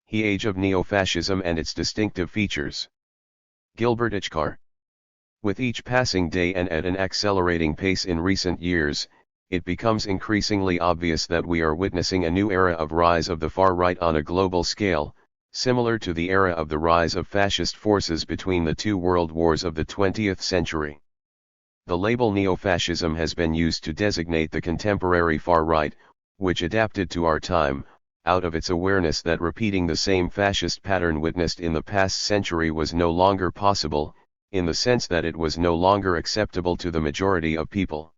The Age of Neo-Fascism and its Distinctive Features. Gilbert ACHCAR. With each passing day and at an accelerating pace in recent years, it becomes increasingly obvious that we are witnessing a new era of rise of the far right on a global scale, similar to the era of the rise of fascist forces between the two world wars of the 20th century. The label neo-fascism has been used to designate the contemporary far right, which adapted to our time, out of its awareness that repeating the same fascist pattern witnessed in the past century was no longer possible, in the sense that it was no longer acceptable to the majority of people.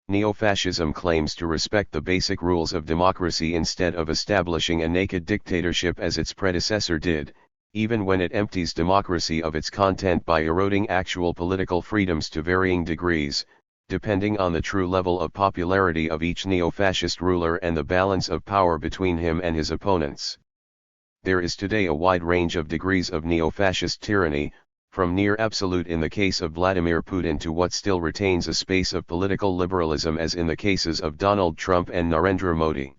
Neo-fascism claims to respect the basic rules of democracy instead of establishing a naked dictatorship as its predecessor did, even when it empties democracy of its content by eroding actual political freedoms to varying degrees, depending on the true level of popularity of each neo-fascist ruler and the balance of power between him and his opponents. There is today a wide range of degrees of neo-fascist tyranny, from near absolute in the case of Vladimir Putin to what still retains a space of political liberalism as in the cases of Donald Trump and Narendra Modi.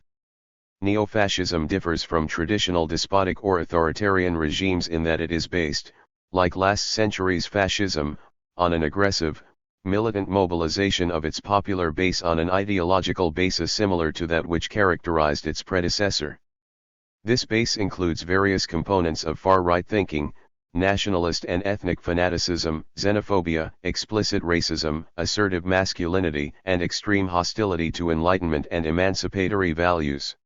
Neo-fascism differs from traditional despotic or authoritarian regimes in that it is based, like last century's fascism, on an aggressive, militant mobilization of its popular base on an ideological basis similar to that which characterized its predecessor. This base includes various components of far-right thinking, nationalist and ethnic fanaticism, xenophobia, explicit racism, assertive masculinity, and extreme hostility to Enlightenment and emancipatory values.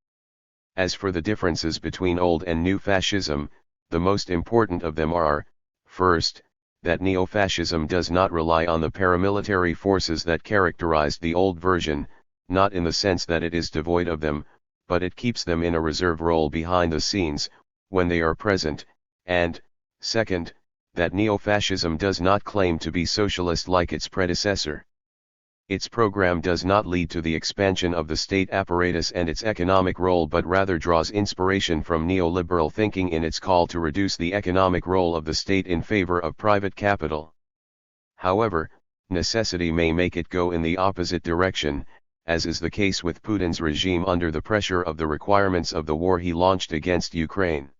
As for the differences between old and new fascism, the most important of them are, first, that neo-fascism does not rely on the paramilitary forces that characterized the old version, not in the sense that it is devoid of them, but it keeps them in a reserve role behind the scenes, when they are present, and, second, that neo-fascism does not claim to be socialist like its predecessor. Its program does not lead to the expansion of the state apparatus and its economic role but rather draws inspiration from neoliberal thinking in its call to reduce the economic role of the state in favor of private capital. However, necessity may make it go in the opposite direction, as is the case with Putin's regime under the pressure of the requirements of the war he launched against Ukraine.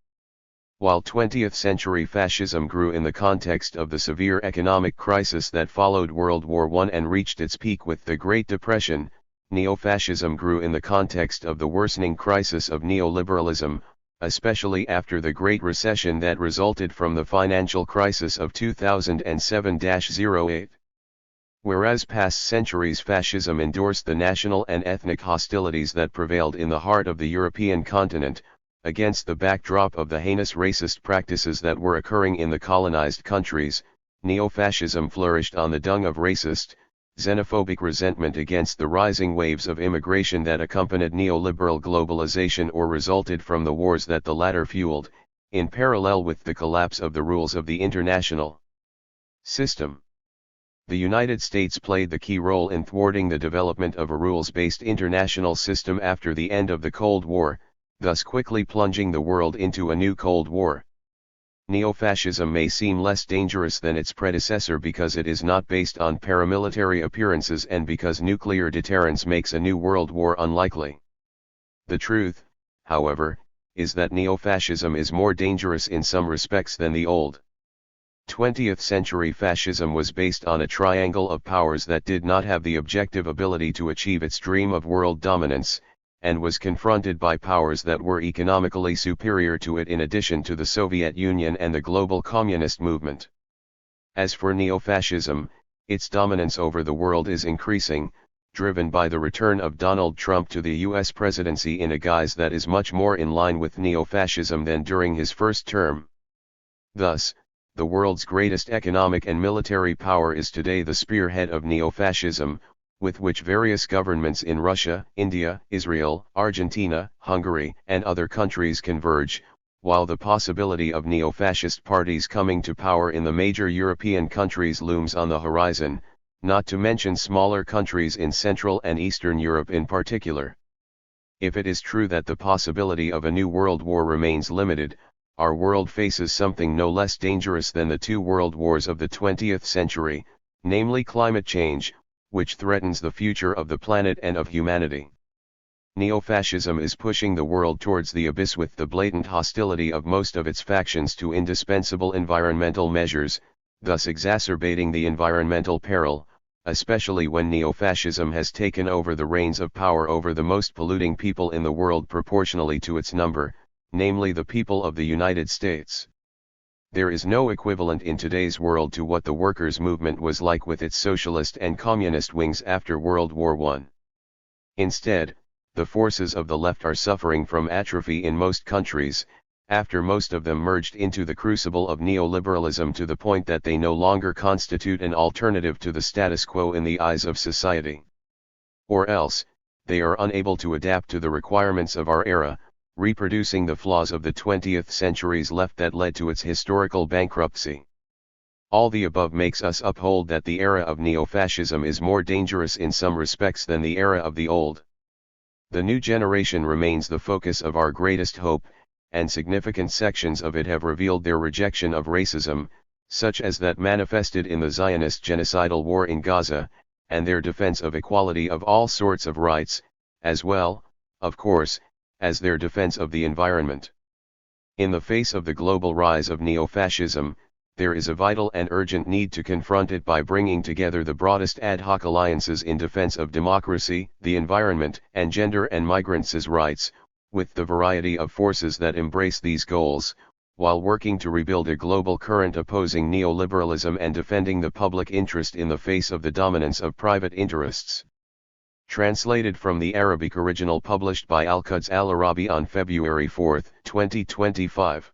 While 20th-century fascism grew in the context of the severe economic crisis that followed World War I and reached its peak with the Great Depression, neo-fascism grew in the context of the worsening crisis of neoliberalism, especially after the Great Recession that resulted from the financial crisis of 2007-08. Whereas past centuries fascism endorsed the national and ethnic hostilities that prevailed in the heart of the European continent, against the backdrop of the heinous racist practices that were occurring in the colonized countries, neo-fascism flourished on the dung of racist, xenophobic resentment against the rising waves of immigration that accompanied neoliberal globalization or resulted from the wars that the latter fueled, in parallel with the collapse of the rules of the international system. The United States played the key role in thwarting the development of a rules-based international system after the end of the Cold War, thus quickly plunging the world into a new Cold War. Neo-fascism may seem less dangerous than its predecessor because it is not based on paramilitary appearances and because nuclear deterrence makes a new world war unlikely. The truth, however, is that neo-fascism is more dangerous in some respects than the old. 20th-century fascism was based on a triangle of powers that did not have the objective ability to achieve its dream of world dominance, and was confronted by powers that were economically superior to it in addition to the Soviet Union and the global communist movement. As for neo-fascism, its dominance over the world is increasing, driven by the return of Donald Trump to the U.S. presidency in a guise that is much more in line with neo-fascism than during his first term. Thus, the world's greatest economic and military power is today the spearhead of neo-fascism, with which various governments in Russia, India, Israel, Argentina, Hungary, and other countries converge, while the possibility of neo-fascist parties coming to power in the major European countries looms on the horizon, not to mention smaller countries in Central and Eastern Europe in particular. If it is true that the possibility of a new world war remains limited, our world faces something no less dangerous than the two world wars of the 20th century, namely climate change, which threatens the future of the planet and of humanity. Neofascism is pushing the world towards the abyss with the blatant hostility of most of its factions to indispensable environmental measures, thus exacerbating the environmental peril, especially when neofascism has taken over the reins of power over the most polluting people in the world proportionally to its number, namely the people of the United States. There is no equivalent in today's world to what the workers' movement was like with its socialist and communist wings after World War I. Instead, the forces of the left are suffering from atrophy in most countries, after most of them merged into the crucible of neoliberalism to the point that they no longer constitute an alternative to the status quo in the eyes of society. Or else, they are unable to adapt to the requirements of our era, reproducing the flaws of the 20th century's left that led to its historical bankruptcy. All the above makes us uphold that the era of neofascism is more dangerous in some respects than the era of the old. The new generation remains the focus of our greatest hope, and significant sections of it have revealed their rejection of racism, such as that manifested in the Zionist genocidal war in Gaza, and their defense of equality of all sorts of rights, as well, of course, as their defense of the environment. In the face of the global rise of neofascism, there is a vital and urgent need to confront it by bringing together the broadest ad hoc alliances in defense of democracy, the environment, and gender and migrants' rights, with the variety of forces that embrace these goals, while working to rebuild a global current opposing neoliberalism and defending the public interest in the face of the dominance of private interests. Translated from the Arabic original published by Al-Quds Al-Arabi on February 4, 2025.